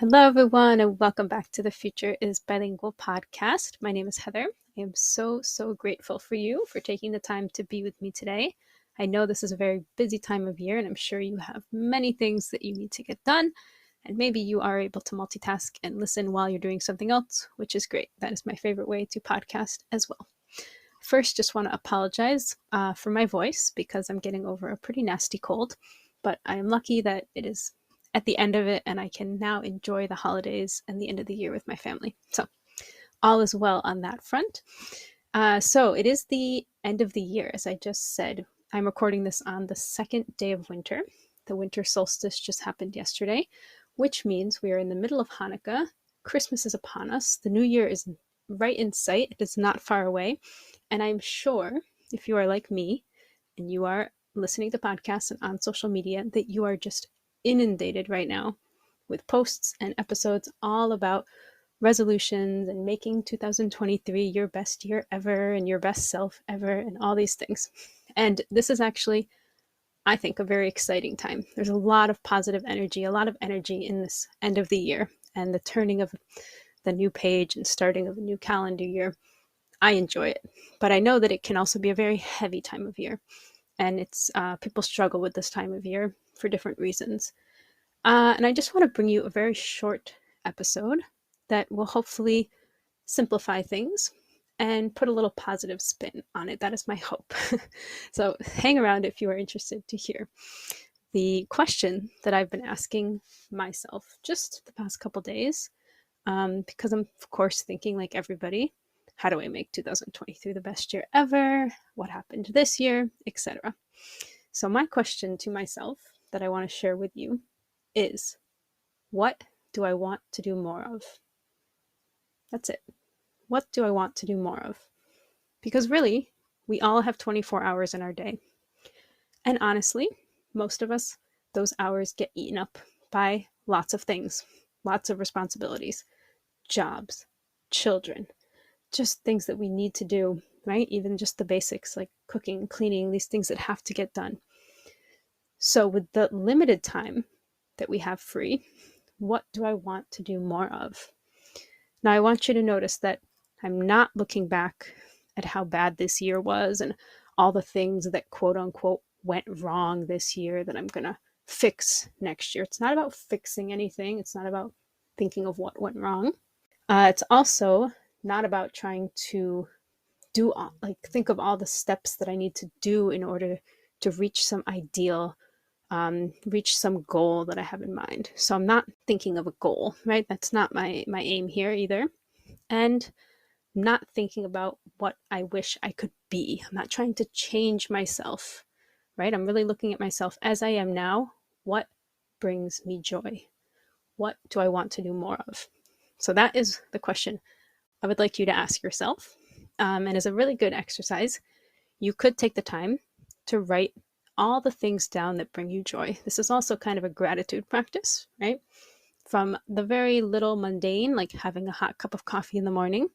Hello, everyone, and welcome back to the Future is Bilingual podcast. My name is Heather. I am so grateful for you for taking the time to be with me today. I know this is a very busy time of year, and I'm sure you have many things that you need to get done, and maybe you are able to multitask and listen while you're doing something else, which is great. That is my favorite way to podcast as well. First, just want to apologize for my voice because I'm getting over a pretty nasty cold, but I am lucky that it is at the end of it and I can now enjoy the holidays and the end of the year with my family. So all is well on that front. So it is the end of the year, as I just said. I'm recording this on the second day of winter. The winter solstice just happened yesterday, which means we are in the middle of Hanukkah. Christmas is upon us. The new year is right in sight. It is not far away. And I'm sure if you are like me and you are listening to podcasts and on social media, that you are just inundated right now with posts and episodes all about resolutions and making 2023 your best year ever and your best self ever and all these things. And this is actually, I think, a very exciting time. There's a lot of positive energy, a lot of energy in this end of the year and the turning of the new page and starting of a new calendar year. I enjoy it, but I know that it can also be a very heavy time of year. And it's people struggle with this time of year for different reasons. And I just want to bring you a very short episode that will hopefully simplify things and put a little positive spin on it. That is my hope. So hang around if you are interested to hear. The question that I've been asking myself just the past couple days, because I'm, of course, thinking like everybody, how do I make 2023 the best year ever? What happened this year, etc. So my question to myself that I want to share with you is, what do I want to do more of? That's it. What do I want to do more of? Because really, we all have 24 hours in our day. And honestly, most of us, those hours get eaten up by lots of things, lots of responsibilities, jobs, children, just things that we need to do, right? Even just the basics like cooking, cleaning, these things that have to get done. So with the limited time that we have free, what do I want to do more of? Now, I want you to notice that I'm not looking back at how bad this year was and all the things that quote unquote went wrong this year that I'm going to fix next year. It's not about fixing anything. It's not about thinking of what went wrong. It's also not about trying to think of all the steps that I need to do in order to reach some ideal, reach some goal that I have in mind. So I'm not thinking of a goal, right? That's not my aim here either. And I'm not thinking about what I wish I could be. I'm not trying to change myself, right? I'm really looking at myself as I am now. What brings me joy? What do I want to do more of? So that is the question I would like you to ask yourself. And as a really good exercise, you could take the time to write all the things down that bring you joy. This is also kind of a gratitude practice, right? From the very little mundane, like having a hot cup of coffee in the morning,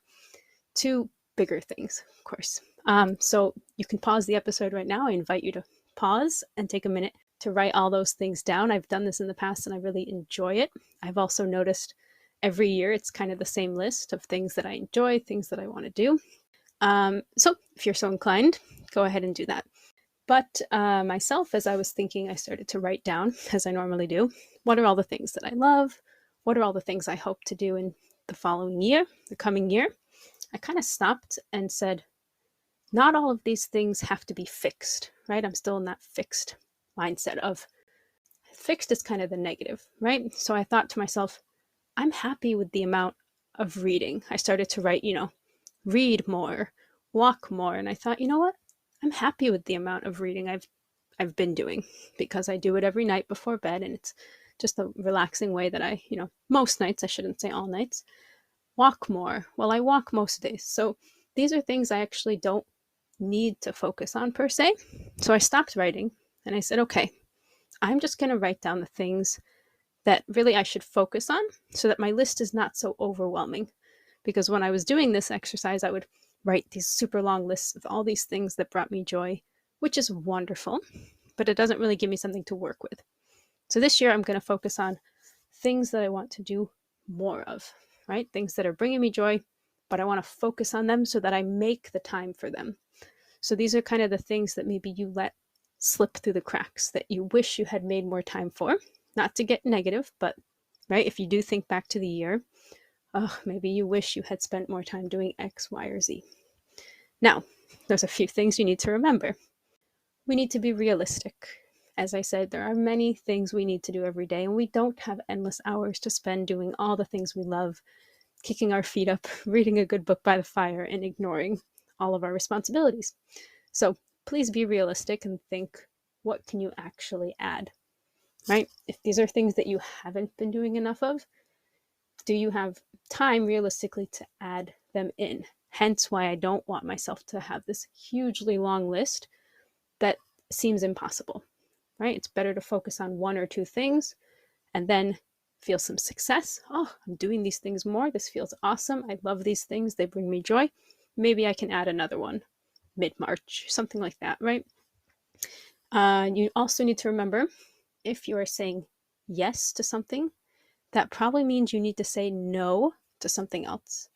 to bigger things, of course. So you can pause the episode right now. I invite you to pause and take a minute to write all those things down. I've done this in the past and I really enjoy it. I've also noticed every year it's kind of the same list of things that I enjoy, things that I want to do. So if you're so inclined, go ahead and do that. But myself, as I was thinking, I started to write down, as I normally do, what are all the things that I love? What are all the things I hope to do in the following year, the coming year? I kind of stopped and said, not all of these things have to be fixed, right? I'm still in that fixed mindset of fixed is kind of the negative, right? So I thought to myself, I'm happy with the amount of reading. I started to write, read more, walk more. And I thought, you know what? I'm happy with the amount of reading I've been doing because I do it every night before bed. And it's just a relaxing way that I, most nights, I shouldn't say all nights, walk more. Well, I walk most days. So these are things I actually don't need to focus on per se. So I stopped writing and I said, okay, I'm just going to write down the things that really I should focus on so that my list is not so overwhelming. Because when I was doing this exercise, I would write these super long lists of all these things that brought me joy, which is wonderful, but it doesn't really give me something to work with. So this year I'm going to focus on things that I want to do more of, right? Things that are bringing me joy, but I want to focus on them so that I make the time for them. So these are kind of the things that maybe you let slip through the cracks that you wish you had made more time for. Not to get negative, but right, if you do think back to the year, maybe you wish you had spent more time doing X, Y, or Z. Now, there's a few things you need to remember. We need to be realistic. As I said, there are many things we need to do every day, and we don't have endless hours to spend doing all the things we love, kicking our feet up, reading a good book by the fire, and ignoring all of our responsibilities. So please be realistic and think, what can you actually add, right? If these are things that you haven't been doing enough of, do you have time realistically to add them in? Hence why I don't want myself to have this hugely long list that seems impossible, right? It's better to focus on one or two things and then feel some success. Oh, I'm doing these things more. This feels awesome. I love these things. They bring me joy. Maybe I can add another one mid-March, something like that, right? You also need to remember, if you are saying yes to something, that probably means you need to say no to something else.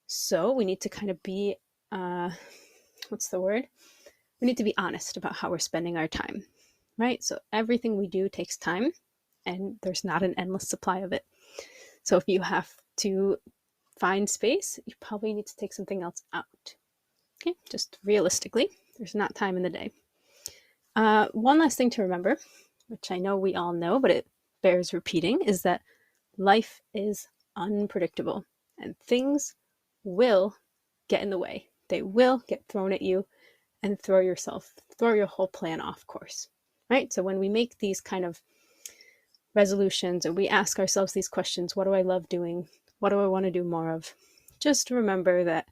So we need to kind of be, what's the word? We need to be honest about how we're spending our time, right? So everything we do takes time, and there's not an endless supply of it. So if you have to find space, you probably need to take something else out. Okay, just realistically, there's not time in the day. One last thing to remember, which I know we all know, but it bears repeating, is that life is unpredictable and things will get in the way. They will get thrown at you and throw your whole plan off course, right? So when we make these kind of resolutions and we ask ourselves these questions, what do I love doing? What do I want to do more of? Just remember that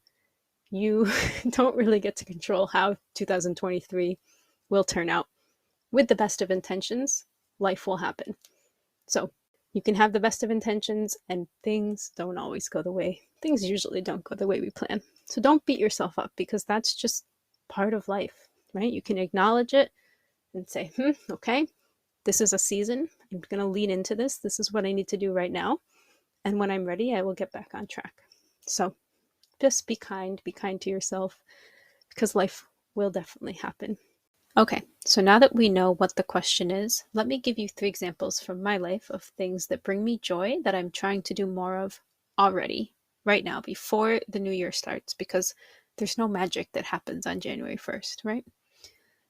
you don't really get to control how 2023 will turn out. With the best of intentions, life will happen. So you can have the best of intentions and things don't always go the way. Things usually don't go the way we plan. So don't beat yourself up because that's just part of life, right? You can acknowledge it and say, okay, this is a season. I'm going to lean into this. This is what I need to do right now. And when I'm ready, I will get back on track. So just be kind to yourself because life will definitely happen. Okay, so now that we know what the question is, let me give you 3 examples from my life of things that bring me joy that I'm trying to do more of already, right now, before the new year starts, because there's no magic that happens on January 1st, right?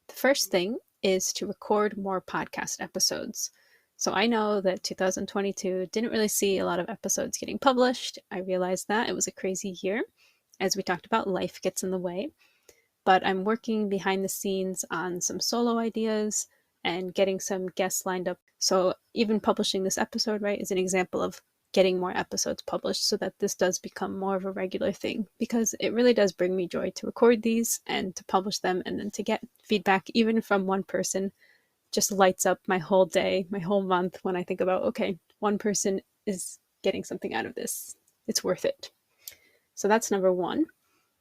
The first thing is to record more podcast episodes. So I know that 2022 didn't really see a lot of episodes getting published. I realized that it was a crazy year. As we talked about, life gets in the way. But I'm working behind the scenes on some solo ideas and getting some guests lined up. So even publishing this episode, right, is an example of getting more episodes published so that this does become more of a regular thing, because it really does bring me joy to record these and to publish them, and then to get feedback even from one person just lights up my whole day, my whole month when I think about, okay, one person is getting something out of this. It's worth it. So that's number 1.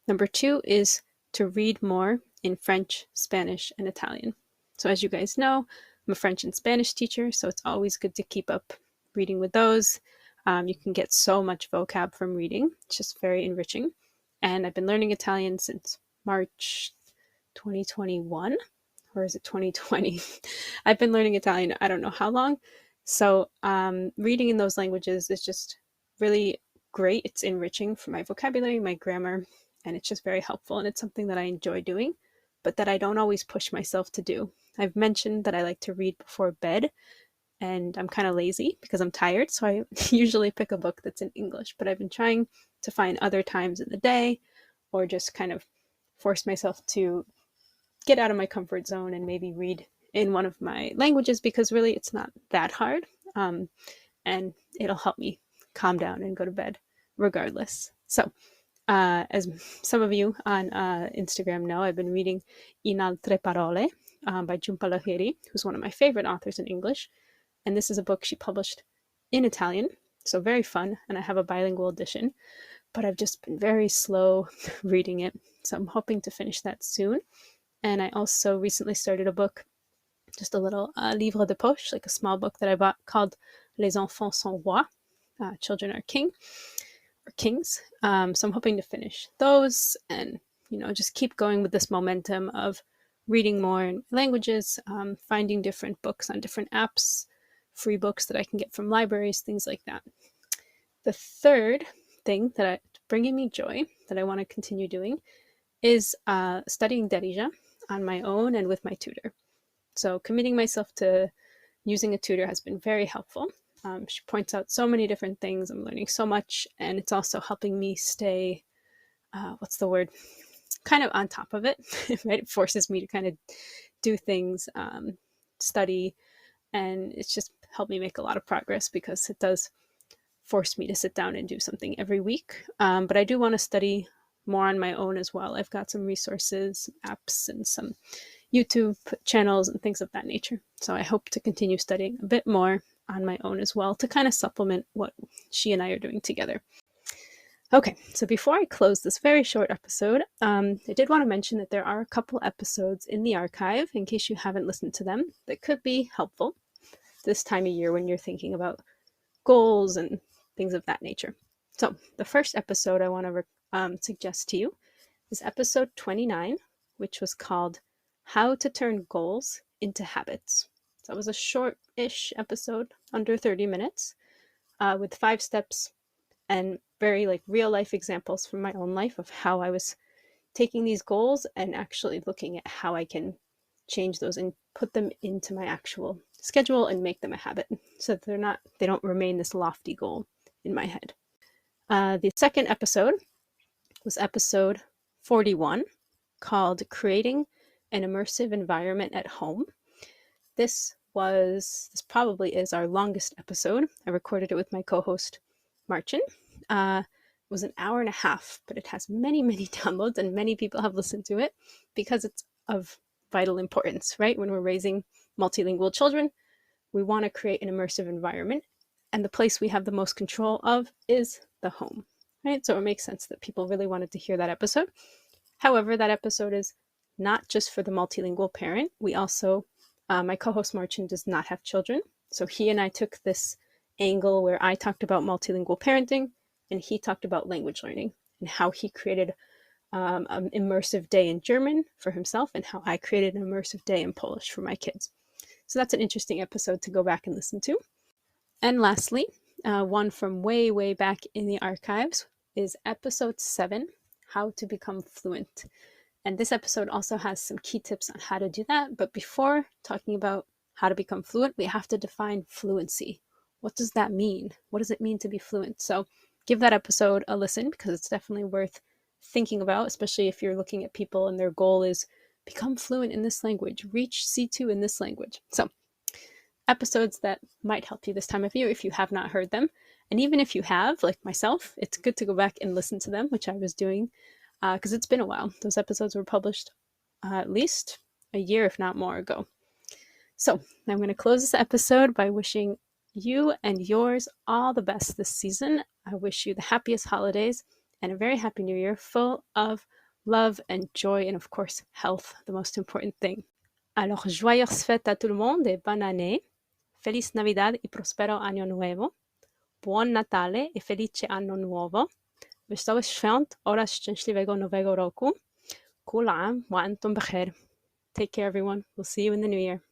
Number 2 is to read more in French, Spanish, and Italian. So as you guys know, I'm a French and Spanish teacher, so it's always good to keep up reading with those. You can get so much vocab from reading. It's just very enriching. And I've been learning Italian since March 2021, or is it 2020? I've been learning Italian, I don't know how long. So reading in those languages is just really great. It's enriching for my vocabulary, my grammar, and it's just very helpful, and it's something that I enjoy doing, but that I don't always push myself to do. I've mentioned that I like to read before bed, and I'm kind of lazy because I'm tired, so I usually pick a book that's in English, but I've been trying to find other times in the day, or just kind of force myself to get out of my comfort zone and maybe read in one of my languages, because really it's not that hard, and it'll help me calm down and go to bed regardless. So as some of you on Instagram know, I've been reading In altre parole by Jhumpa Lahiri, who's one of my favorite authors in English. And this is a book she published in Italian, so very fun. And I have a bilingual edition, but I've just been very slow reading it. So I'm hoping to finish that soon. And I also recently started a book, just a little livre de poche, like a small book that I bought called Les enfants sont rois. Children Are King, or Kings. So I'm hoping to finish those and, just keep going with this momentum of reading more in languages, finding different books on different apps, free books that I can get from libraries, things like that. The third thing that bringing me joy that I want to continue doing is studying Derija on my own and with my tutor. So committing myself to using a tutor has been very helpful. She points out so many different things. I'm learning so much, and it's also helping me stay, kind of on top of it, right? It forces me to kind of do things, study, and it's just helped me make a lot of progress because it does force me to sit down and do something every week. But I do want to study more on my own as well. I've got some resources, apps, and some YouTube channels and things of that nature. So I hope to continue studying a bit more on my own as well to kind of supplement what she and I are doing together. Okay, so before I close this very short episode, I did want to mention that there are a couple episodes in the archive, in case you haven't listened to them, that could be helpful this time of year when you're thinking about goals and things of that nature. So the first episode I want to suggest to you is episode 29, which was called How to Turn Goals into Habits. So it was a short-ish episode, under 30 minutes, with 5 steps and very real life examples from my own life of how I was taking these goals and actually looking at how I can change those and put them into my actual schedule and make them a habit so that they don't remain this lofty goal in my head. The second episode was episode 41, called Creating an Immersive Environment at Home. This probably is our longest episode. I recorded it with my co-host Marcin. It was an hour and a half, but it has many, many downloads and many people have listened to it because it's of vital importance, right? When we're raising multilingual children, we want to create an immersive environment, and the place we have the most control of is the home, right? So it makes sense that people really wanted to hear that episode. However, that episode is not just for the multilingual parent. We also, my co-host Marcin does not have children, so he and I took this angle where I talked about multilingual parenting and he talked about language learning and how he created an immersive day in German for himself and how I created an immersive day in Polish for my kids. So that's an interesting episode to go back and listen to. And lastly, one from way, way back in the archives is episode 7, How to Become Fluent. And this episode also has some key tips on how to do that. But before talking about how to become fluent, we have to define fluency. What does that mean? What does it mean to be fluent? So give that episode a listen because it's definitely worth thinking about, especially if you're looking at people and their goal is become fluent in this language, reach C2 in this language. So episodes that might help you this time of year if you have not heard them. And even if you have, like myself, it's good to go back and listen to them, which I was doing because it's been a while. Those episodes were published at least a year, if not more ago. So I'm going to close this episode by wishing you and yours all the best this season. I wish you the happiest holidays and a very happy new year full of love and joy and, of course, health, the most important thing. Alors, joyeuses fêtes à tout le monde et bonne année. Feliz Navidad y próspero anno nuevo. Buon Natale y felice anno nuovo. Wesołych świąt, oraz szczęśliwego, nowego roku. كل عام وانتم بخير. Take care, everyone. We'll see you in the new year.